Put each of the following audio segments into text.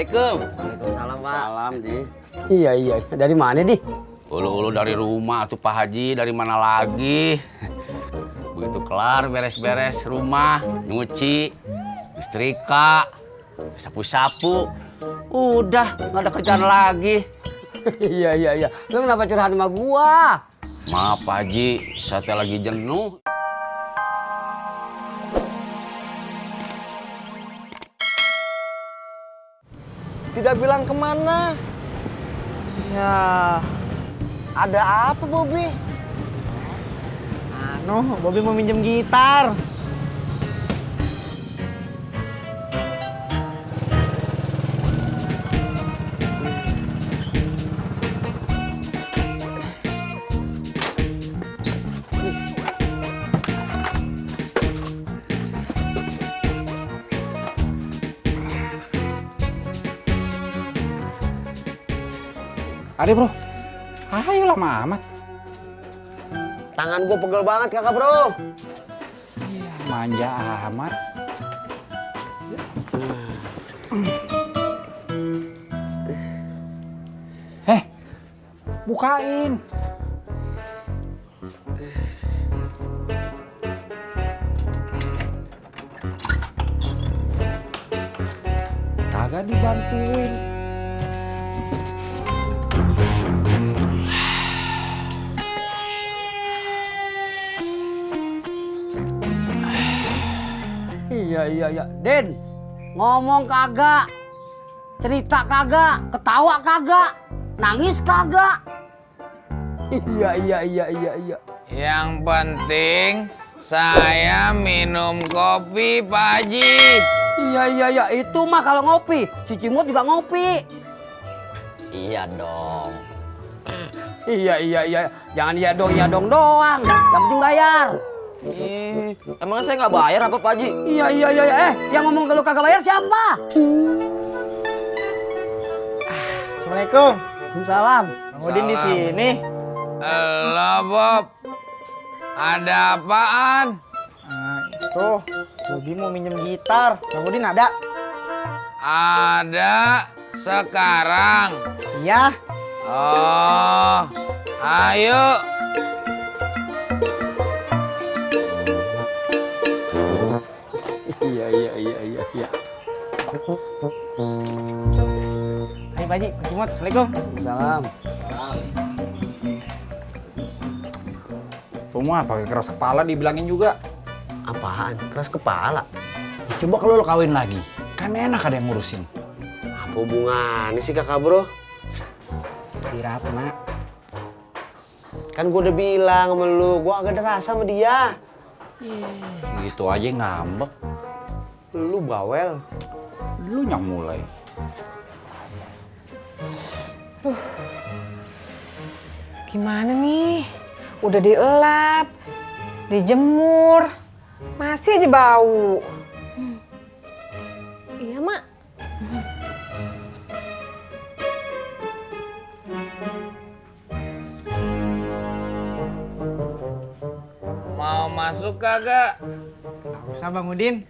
Assalamualaikum. Waalaikumsalam, Pak. Salam, Ji. Iya. Dari mana, Di? Ulu-ulu dari rumah tuh Pak Haji, dari mana lagi? Begitu kelar beres-beres rumah, nyuci, setrika, sapu-sapu. Udah, nggak ada kerjaan lagi. Iya. Lu kenapa curhat sama gua? Maaf Pak Haji, saya teh lagi jenuh. Tidak bilang kemana. Ya, ada apa Bobby? Bobby mau minjem gitar. Ade bro, ayo lama amat. Tangan gua pegel banget kakak bro. Iya, manja amat. Bukain. Kagak dibantuin. Iya. Den, ngomong kagak, cerita kagak, ketawa kagak, nangis kagak. Iya. Yang penting saya minum kopi Pak Haji. Iya. Itu mah kalau ngopi, si Cimut juga ngopi. Iya dong. Iya. Jangan iya dong doang. Yang penting bayar. Emang saya nggak bayar apa Pak Haji? Iya. Yang ngomong kalau kagak bayar siapa? Assalamualaikum. Waalaikumsalam. Bang Udin di sini. Halo Bob, ada apaan? Tuh, Bobby mau minjem gitar. Bang Udin ada? Ada sekarang. Iya. Oh, ayo. Iya. Ayo Pak Haji, Pak Cimot. Assalamualaikum. Salam. Semua pakai keras kepala dibilangin juga. Apaan? Keras kepala. Ya, coba kalau lo kawin lagi, kan enak ada yang ngurusin. Apa hubungannya sih kakak bro? Si Ratna. Kan gua udah bilang sama lu, gua agak ada rasa sama dia. Gitu aja ngambek. Lu bawel. Lu yang mulai. Gimana nih? Udah dielap, dijemur, masih aja bau. Iya, Mak. Mau masuk kagak? Nggak usah Bang Udin.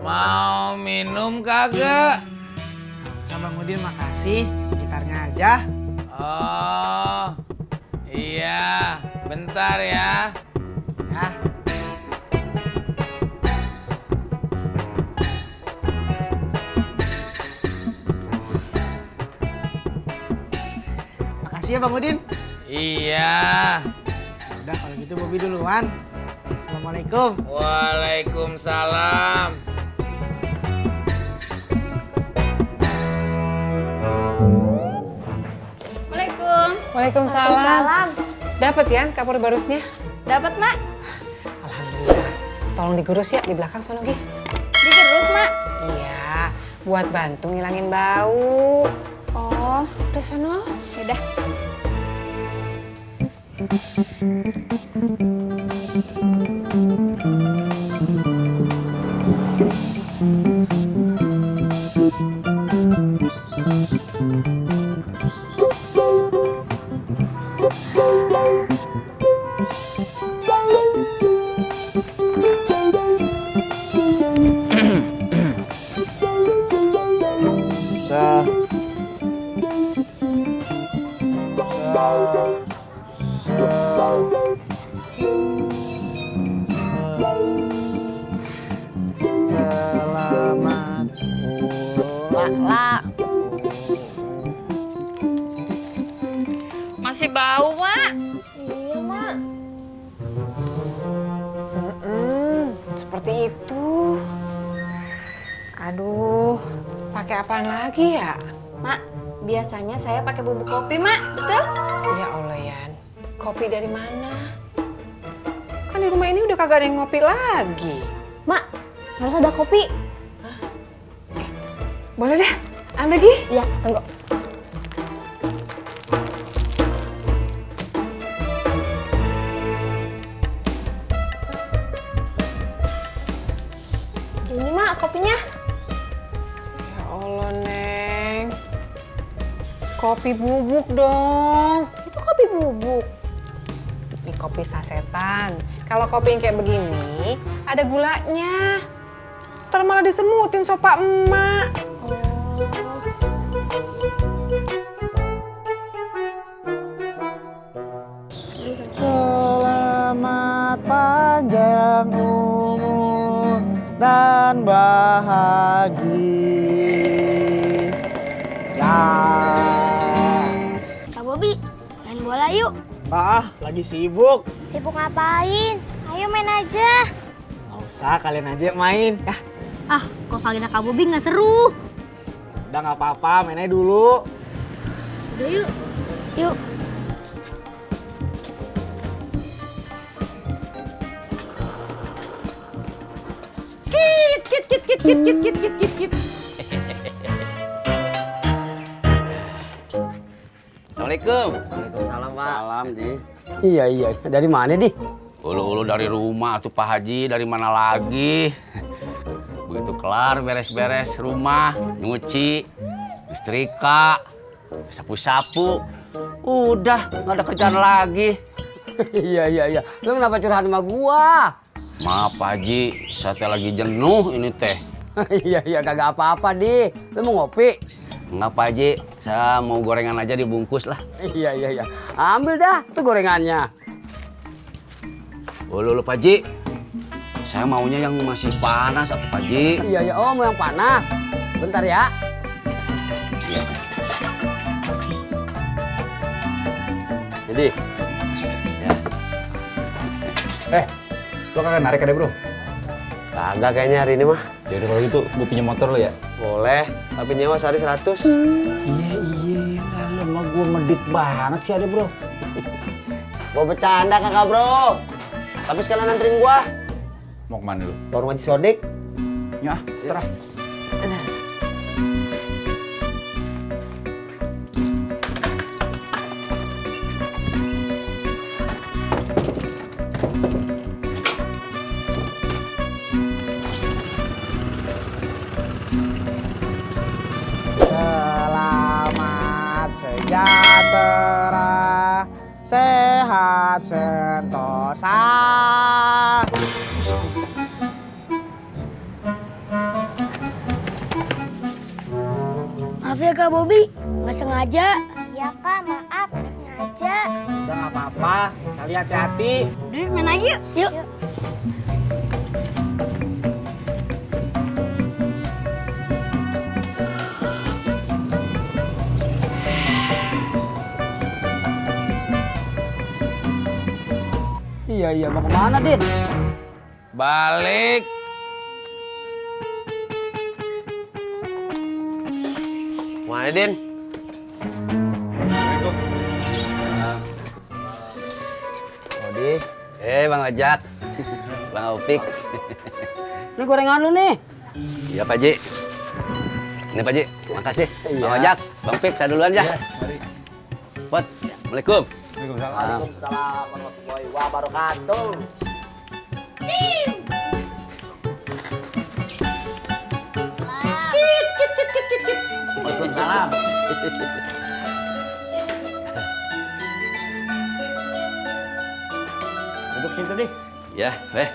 Mau minum kagak? Nggak usah Bang Udin, makasih. Gitarnya aja. Oh, iya. Bentar ya. Ya. Makasih ya Bang Udin. Iya. Udah kalau gitu Bobby duluan. Assalamualaikum. Waalaikumsalam. Waalaikum. Waalaikumsalam. Dapat ya kapur barusnya? Dapat, Mak. Alhamdulillah. Tolong digurus ya di belakang sono Gi. Digerus, Mak. Iya, buat bantu ngilangin bau. Oh, Udah sono. yaudah. Selamat ulang. Masih bau, Mak. Iya, Mak. Seperti itu. Aduh, pakai apaan lagi ya? Mak, biasanya saya pakai bubuk kopi, Mak. Betul? Ya Allah, Yan. Kopi dari mana? Kan di rumah ini udah kagak ada yang ngopi lagi. Mak, harus ada kopi. Boleh deh, ambil lagi. Iya, tunggu. Ini, Mak, kopinya. Ya Allah, Neng. Kopi bubuk dong. Itu kopi bubuk. Ini kopi sasetan. Kalau kopi yang kayak begini, ada gulanya. Ntar malah disemutin sopa emak. Selamat panjang umur dan bahagia. Kak Bobi, main bola yuk. Ah, lagi sibuk. Sibuk ngapain? Ayo main aja. Nggak usah, kalian aja main. Ya, Ah, kok kalian Kak Bobi nggak seru? udah nggak apa-apa, main aja dulu. Udah yuk. Yuk. Assalamualaikum. Waalaikumsalam, Pak. Salam, Ji. Iya, iya. Dari mana, Di? Ulu-ulu dari rumah tuh Pak Haji, dari mana lagi? Begitu kelar beres-beres rumah, nyuci, setrika, sapu-sapu, udah nggak ada kerjaan lagi. Iya, iya, iya. Lu kenapa curhat sama gua? Maaf Pak Haji, saya teh lagi jenuh ini teh. Iya, iya. Kagak apa-apa, Di. Lu mau ngopi? Enggak Pak Haji, saya mau gorengan aja dibungkus lah. Iya, iya, iya. Ambil dah tuh gorengannya. Ulu-ulu Pak Haji, saya maunya yang masih panas atau Pak Haji. Iya, iya. Oh, mau yang panas. Bentar ya. Iya. Jadi, Lo kagak narik ada bro? Kagak kayaknya hari ini mah. Ya udah kalau gitu gue pinjam motor lo ya. Boleh, tapi nyewa sehari 100. Iya, lalu mah gue medit banget sih ada bro. Gua bercanda kakak bro. Tapi sekalian anterin gua. Mau kemana lu? Warung Haji Sodik. Ya, seterah. selamat sejahtera, sehat sentosa. Maaf ya Kak Bobi, nggak sengaja. Iya Kak, maaf nggak sengaja. Udah nggak apa-apa, kalian hati-hati. Udah main lagi yuk. Yuk. Iya, iya. Mau kemana, Dit? Balik. Mana Din? Odi. Bang Ojak, Bang Opik. Ini gorengan lu nih. Iya Pak Ji. Ini Pak Ji, makasih. Iya. Bang Ojak, Bang Opik, saya duluan ya. Pot, Assalamualaikum. Waalaikumsalam warahmatullahi wabarakatuh. Waalaikumsalam. Duduk situ deh. Ya, Beh.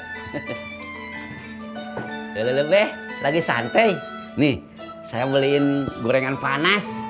Lele, Beh, lagi santai. Nih, saya beliin gorengan panas.